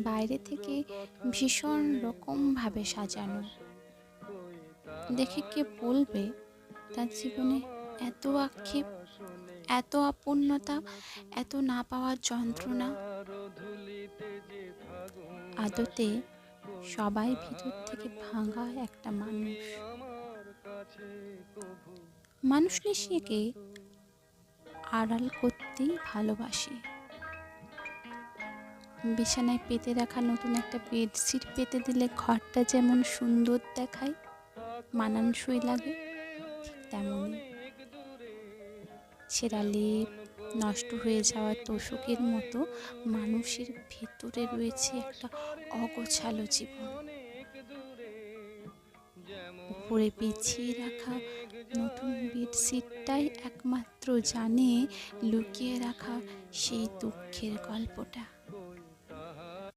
বাইরে থেকে ভীষণ রকমভাবে সাজানো। দেখে কে বলবে তার জীবনে এত আক্ষেপ, এত আপন্নতা, এত না পাওয়ার যন্ত্রণা। আদতে সবাই ভিতর থেকে ভাঙা একটা মানুষ। মানুষ নিজেকে আড়াল করতেই ভালোবাসে। বিছানায় পেতে রাখা নতুন একটা বেডশিট পেতে দিলে ঘরটা যেমন সুন্দর দেখায়, মানানসই লাগে, ঠিক তেমনই ছেঁড়া লেপ, নষ্ট হয়ে যাওয়া তোষকের মতো মানুষের ভেতরে রয়েছে একটা অগোছালো জীবন। উপরে বিছিয়ে রাখা নতুন বেডশিটটাই একমাত্র জানে লুকিয়ে রাখা সেই দুঃখের গল্পটা।